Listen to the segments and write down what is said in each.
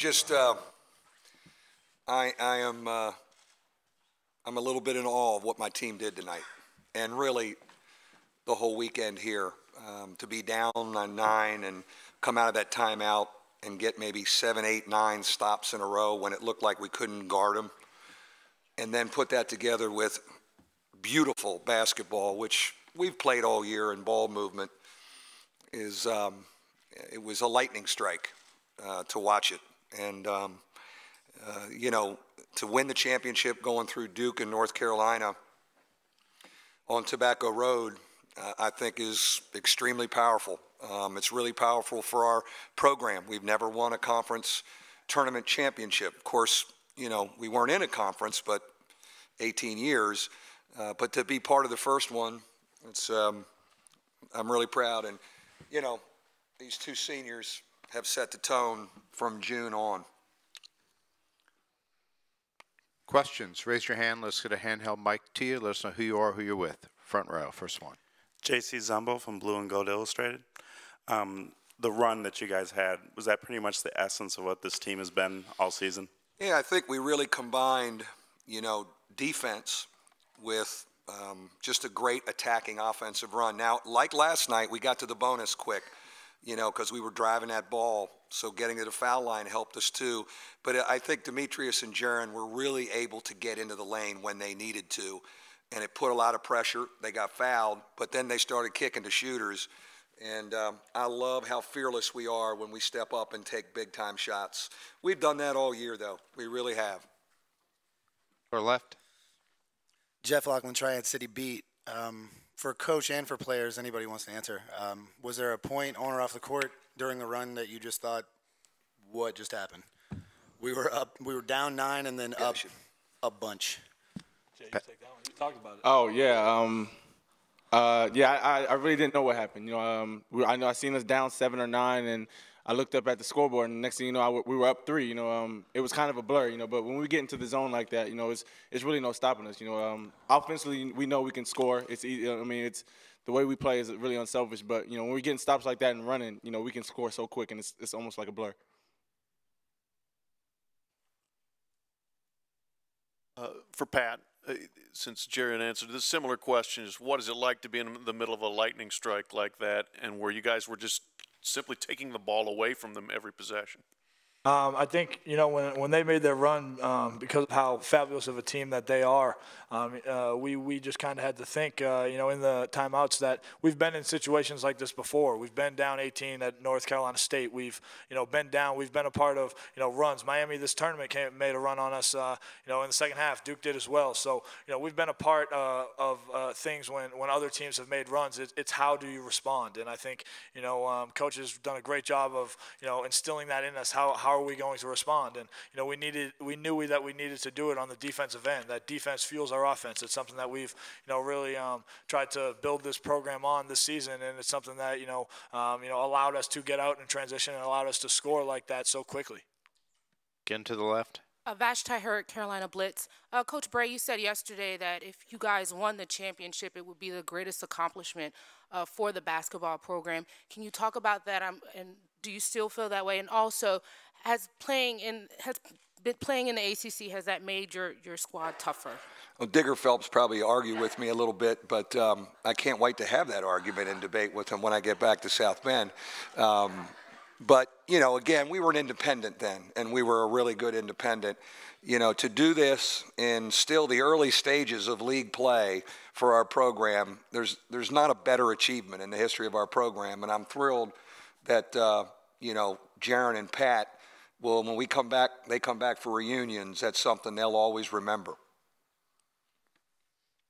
just I'm a little bit in awe of what my team did tonight, and really the whole weekend here. To be down on 9 and come out of that timeout and get maybe 7, 8, 9 stops in a row when it looked like we couldn't guard them, and then put that together with beautiful basketball, which we've played all year, and ball movement is it was a lightning strike to watch it. And you know, to win the championship going through Duke and North Carolina on Tobacco Road, I think is extremely powerful. It's really powerful for our program. We've never won a conference tournament championship. Of course, you know, we weren't in a conference, but 18 years. But to be part of the first one, it's I'm really proud. And, you know, these two seniors have set the tone from June on. Questions? Raise your hand. Let's get a handheld mic to you. Let us know who you are, who you're with. Front row, first one. JC Zumbo from Blue and Gold Illustrated. The run that you guys had, was that pretty much the essence of what this team has been all season? Yeah, I think we really combined, you know, defense with just a great attacking offensive run. Now, like last night, we got to the bonus quick, you know, because we were driving that ball. So getting to the foul line helped us too. But I think Demetrius and Jerian were really able to get into the lane when they needed to. And it put a lot of pressure. They got fouled, but then they started kicking to shooters. And I love how fearless we are when we step up and take big-time shots. We've done that all year, though. We really have. Or left. Jeff Loughlin, Triad City Beat. For coach and for players, anybody wants to answer, was there a point on or off the court during the run that you just thought, what just happened? We were down 9 and then up a bunch. Jay, you take that one. You talked about it. Oh yeah, I really didn't know what happened. You know, I know I seen us down 7 or 9, and I looked up at the scoreboard, and next thing you know, we were up 3. You know, it was kind of a blur. You know, but when we get into the zone like that, you know, it's really no stopping us. You know, offensively we know we can score. It's easy. I mean, it's the way we play is really unselfish. But you know, when we're getting stops like that and running, you know, we can score so quick, and it's almost like a blur. For Pat, since Jerian answered this similar question, is what is it like to be in the middle of a lightning strike like that, and where you guys were just simply taking the ball away from them every possession? I think, you know, when they made their run, because of how fabulous of a team that they are, we just kind of had to think, you know, in the timeouts that we've been in situations like this before. We've been down 18 at North Carolina State. We've, you know, been down. We've been a part of, you know, runs. Miami this tournament made a run on us, you know, in the second half. Duke did as well. So, you know, we've been a part of things when other teams have made runs. It's how do you respond? And I think, you know, Coach has done a great job of, you know, instilling that in us. How are we going to respond? And you know, we knew that we needed to do it on the defensive end. That defense fuels our offense. It's something that we've, you know, really tried to build this program on this season, and it's something that you know, allowed us to get out in transition and allowed us to score like that so quickly. Again to the left. Vashti Hurt, Carolina Blitz. Coach Brey, you said yesterday that if you guys won the championship, it would be the greatest accomplishment for the basketball program. Can you talk about that? And do you still feel that way? And also, has been playing in the ACC, has that made your squad tougher? Well, Digger Phelps probably argue with me a little bit, but I can't wait to have that argument and debate with him when I get back to South Bend. But, you know, again, we were an independent then, and we were a really good independent. You know, to do this in still the early stages of league play for our program, there's not a better achievement in the history of our program, and I'm thrilled that, you know, Jerian and Pat, well, when we come back, they come back for reunions. That's something they'll always remember.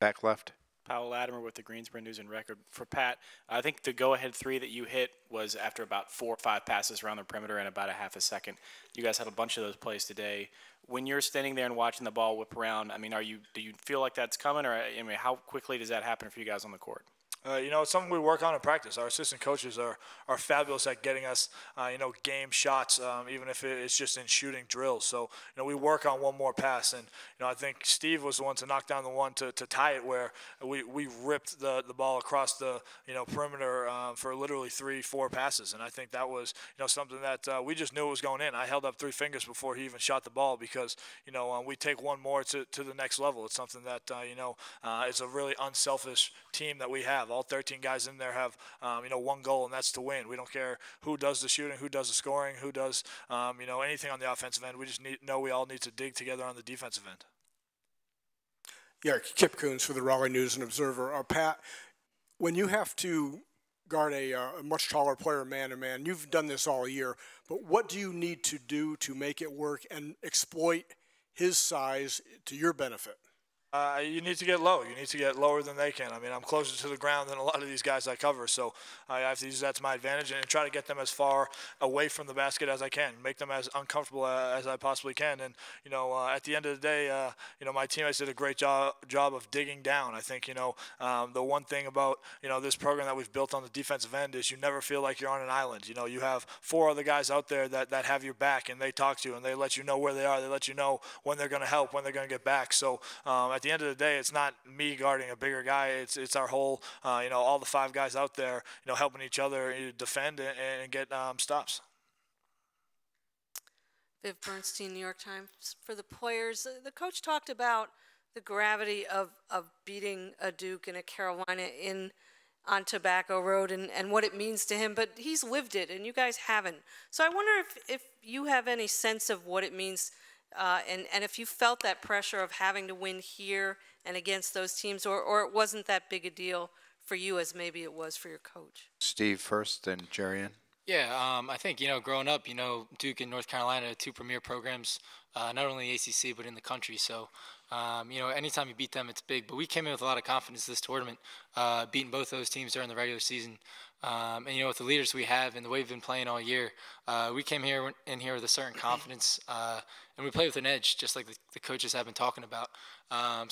Back left. Powell Latimer with the Greensboro News and Record. For Pat, I think the go-ahead 3 that you hit was after about 4 or 5 passes around the perimeter in about a half a second. You guys had a bunch of those plays today. When you're standing there and watching the ball whip around, I mean, do you feel like that's coming, or I mean, how quickly does that happen for you guys on the court? It's something we work on in practice. Our assistant coaches are fabulous at getting us, game shots, even if it's just in shooting drills. So, we work on one more pass. And, I think Steve was the one to knock down the one to tie it where we ripped the ball across the, perimeter for literally 3-4 passes. And I think that was, something that we just knew it was going in. I held up 3 fingers before he even shot the ball because, we take one more to the next level. It's something that, it's a really unselfish team that we have. All 13 guys in there have, one goal, and that's to win. We don't care who does the shooting, who does the scoring, who does, anything on the offensive end. We just know we all need to dig together on the defensive end. Yeah, Kip Coons for the Raleigh News and Observer. Pat, when you have to guard a much taller player man-to-man, you've done this all year, but what do you need to do to make it work and exploit his size to your benefit? You need to get low. You need to get lower than they can. I mean, I'm closer to the ground than a lot of these guys I cover, so I have to use that to my advantage and try to get them as far away from the basket as I can, make them as uncomfortable as I possibly can. And, at the end of the day, my teammates did a great job of digging down. I think, the one thing about, this program that we've built on the defensive end is you never feel like you're on an island. You have 4 other guys out there that have your back, and they talk to you, and they let you know where they are. They let you know when they're going to help, when they're going to get back. So at the end of the day, it's not me guarding a bigger guy. It's our whole, all the 5 guys out there, helping each other defend and get stops. Viv Bernstein, New York Times. For the players, the coach talked about the gravity of beating a Duke and a Carolina on Tobacco Road and what it means to him, but he's lived it, and you guys haven't. So I wonder if you have any sense of what it means and if you felt that pressure of having to win here and against those teams, or it wasn't that big a deal for you as maybe it was for your coach. Steve first, then Jerian. Yeah, I think, growing up, Duke and North Carolina, 2 premier programs, not only the ACC but in the country. So, anytime you beat them, it's big. But we came in with a lot of confidence this tournament, beating both those teams during the regular season. And, with the leaders we have and the way we've been playing all year, we came in here with a certain confidence, and we play with an edge, just like the coaches have been talking about.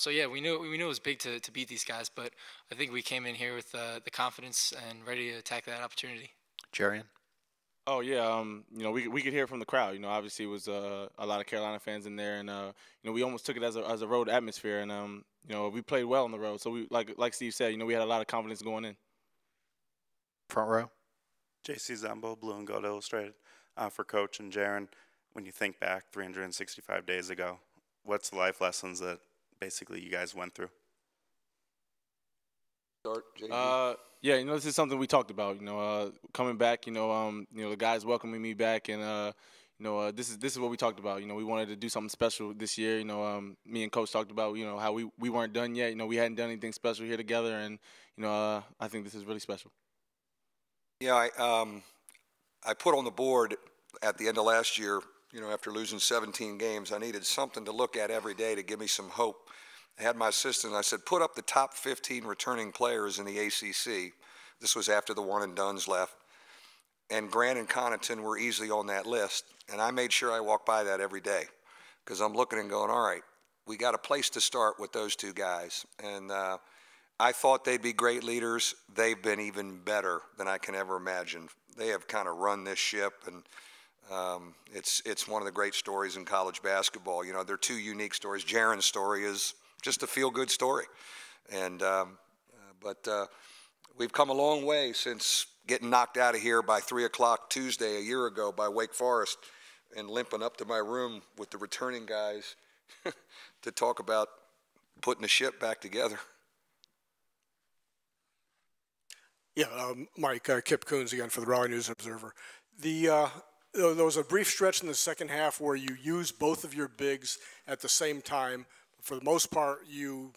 So, yeah, we knew it was big to beat these guys, but I think we came in here with the confidence and ready to attack that opportunity. Jerian? Oh, yeah. We could hear it from the crowd. Obviously it was a lot of Carolina fans in there, and we almost took it as a road atmosphere, and we played well on the road. So we like Steve said, we had a lot of confidence going in. Front row. JC Zumbo, Blue and Gold Illustrated, for Coach and Jerian. When you think back 365 days ago, what's the life lessons that basically you guys went through? Start, JD. Yeah, this is something we talked about. Coming back. The guys welcoming me back, and this is what we talked about. We wanted to do something special this year. Me and Coach talked about how we weren't done yet. We hadn't done anything special here together, and I think this is really special. Yeah, I put on the board at the end of last year. After losing 17 games, I needed something to look at every day to give me some hope. I had my assistant, I said, put up the top 15 returning players in the ACC. This was after the one-and-dones left. And Grant and Connaughton were easily on that list. And I made sure I walked by that every day because I'm looking and going, all right, we got a place to start with those 2 guys. And I thought they'd be great leaders. They've been even better than I can ever imagine. They have kind of run this ship, and it's one of the great stories in college basketball. They're 2 unique stories. Jerian's story is just a feel-good story. And but we've come a long way since getting knocked out of here by 3 o'clock Tuesday a year ago by Wake Forest and limping up to my room with the returning guys to talk about putting the ship back together. Yeah, Mike, Kip Coons again for the Raleigh News and Observer. There was a brief stretch in the second half where you used both of your bigs at the same time. For the most part, you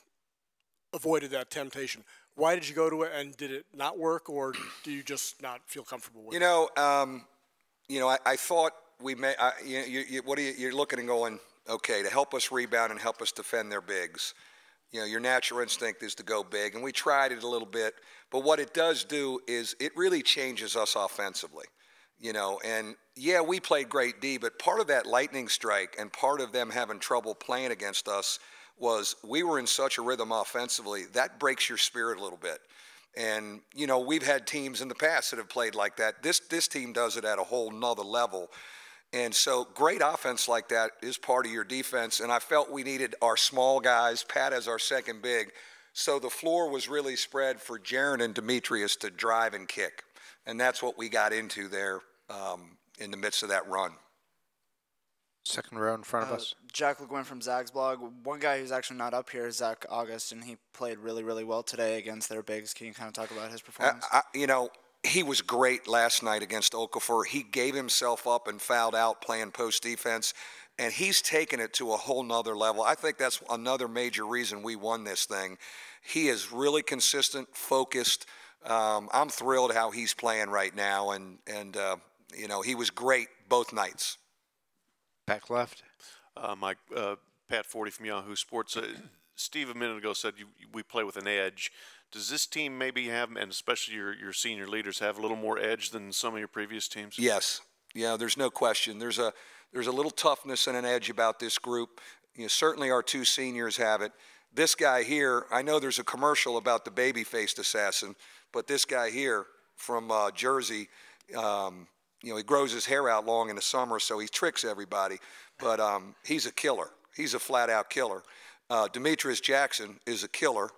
avoided that temptation. Why did you go to it, and did it not work, or do you just not feel comfortable with it? I thought we may. You're looking and going, okay, to help us rebound and help us defend their bigs. Your natural instinct is to go big, and we tried it a little bit. But what it does do is it really changes us offensively. And yeah, we played great D, but part of that lightning strike and part of them having trouble playing against us was we were in such a rhythm offensively, that breaks your spirit a little bit. And, you know, we've had teams in the past that have played like that. This team does it at a whole nother level. And so great offense like that is part of your defense. And I felt we needed our small guys, Pat as our second big. So the floor was really spread for Jerian and Demetrius to drive and kick. And that's what we got into there in the midst of that run. Second row in front of us. Jack LeGuin from Zag's blog. One guy who's actually not up here is Zach August, and he played really, really well today against their bigs. Can you kind of talk about his performance? You know, he was great last night against Okafor. He gave himself up and fouled out playing post defense, and he's taken it to a whole nother level. I think that's another major reason we won this thing. He is really consistent, focused. I'm thrilled how he's playing right now, and you know, he was great both nights. Back left. Mike, Pat Forty from Yahoo Sports. Steve a minute ago said we play with an edge. Does this team maybe have, and especially your senior leaders, have a little more edge than some of your previous teams? Yes. Yeah, there's no question. There's a little toughness and an edge about this group. You know, certainly our two seniors have it. This guy here, I know there's a commercial about the baby-faced assassin, but this guy here from Jersey, you know, he grows his hair out long in the summer, so he tricks everybody. But he's a killer. He's a flat-out killer. Demetrius Jackson is a killer.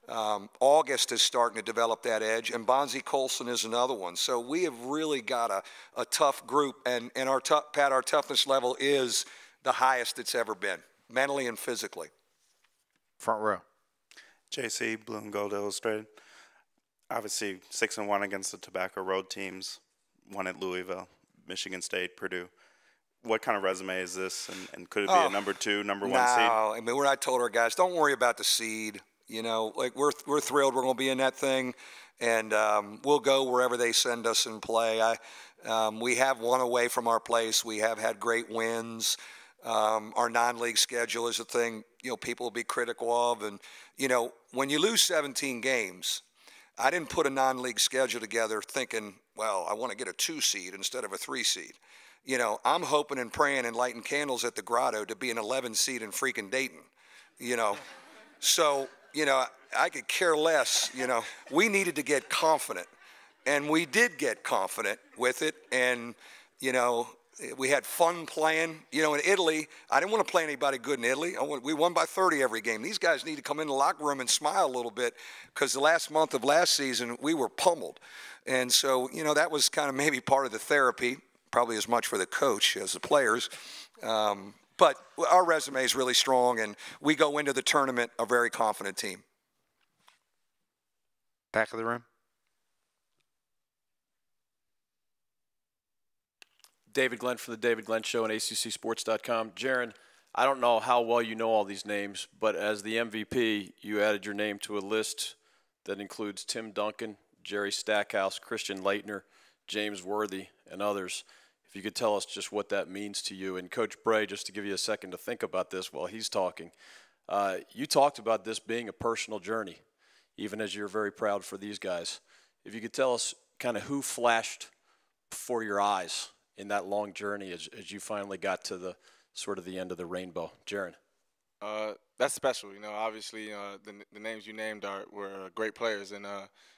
August is starting to develop that edge, and Bonzi Colson is another one. So we have really got a tough group, and our toughness level is the highest it's ever been, mentally and physically. Front row. JC, Blue and Gold Illustrated. Obviously 6-1 against the Tobacco Road teams. One at Louisville, Michigan State, Purdue. What kind of resume is this, and could it be a number 2, number 1 seed? No, I mean, I told our guys, don't worry about the seed. You know, like we're thrilled we're going to be in that thing, and we'll go wherever they send us and play. We have won away from our place. We have had great wins. Our non-league schedule is a thing, you know, people will be critical of. And, you know, when you lose 17 games, I didn't put a non-league schedule together thinking, well, I want to get a 2 seed instead of a 3 seed. You know, I'm hoping and praying and lighting candles at the Grotto to be an 11 seed in freaking Dayton, you know. So, you know, I could care less, you know. We needed to get confident, and we did get confident with it. And, you know, we had fun playing. You know, in Italy, I didn't want to play anybody good in Italy. We won by 30 every game. These guys need to come in the locker room and smile a little bit, because the last month of last season, we were pummeled. And so, you know, that was kind of maybe part of the therapy, probably as much for the coach as the players. But our resume is really strong, and we go into the tournament a very confident team. Back of the room. David Glenn from the David Glenn Show on ACCSports.com. Jerian, I don't know how well you know all these names, but as the MVP, you added your name to a list that includes Tim Duncan, Jerry Stackhouse, Christian Leitner, James Worthy, and others. If you could tell us just what that means to you. And Coach Brey, just to give you a second to think about this while he's talking, you talked about this being a personal journey, even as you're very proud for these guys. If you could tell us kind of who flashed before your eyes in that long journey as you finally got to the sort of the end of the rainbow. Jerian. That's special. You know, obviously the names you named were great players, and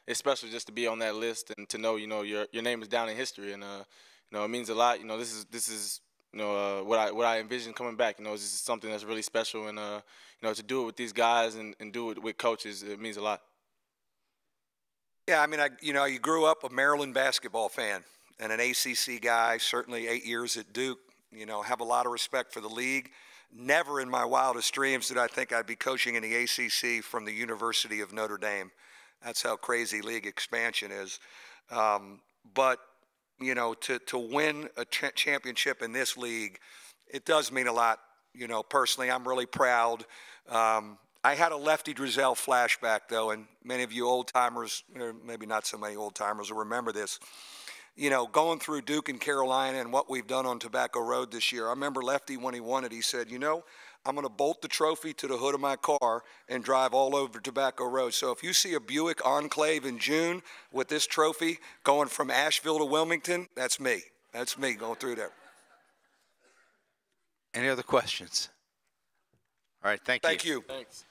it's special just to be on that list and to know, you know, your name is down in history, and you know, it means a lot. You know, this is you know what I envision coming back. You know, this is something that's really special, and you know, to do it with these guys and do it with coaches, it means a lot. Yeah, I mean, you know, you grew up a Maryland basketball fan and an ACC guy, certainly 8 years at Duke. You know, have a lot of respect for the league. Never in my wildest dreams did I think I'd be coaching in the ACC from the University of Notre Dame. That's how crazy league expansion is. But, you know, to win a championship in this league, it does mean a lot. You know, personally, I'm really proud. I had a Lefty Drizel flashback, though, and many of you old-timers, or maybe not so many old-timers, will remember this. You know, going through Duke and Carolina and what we've done on Tobacco Road this year, I remember Lefty, when he won it, he said, you know, I'm going to bolt the trophy to the hood of my car and drive all over Tobacco Road. So if you see a Buick Enclave in June with this trophy going from Asheville to Wilmington, that's me. That's me going through there. Any other questions? All right, thank you. Thank you. Thanks.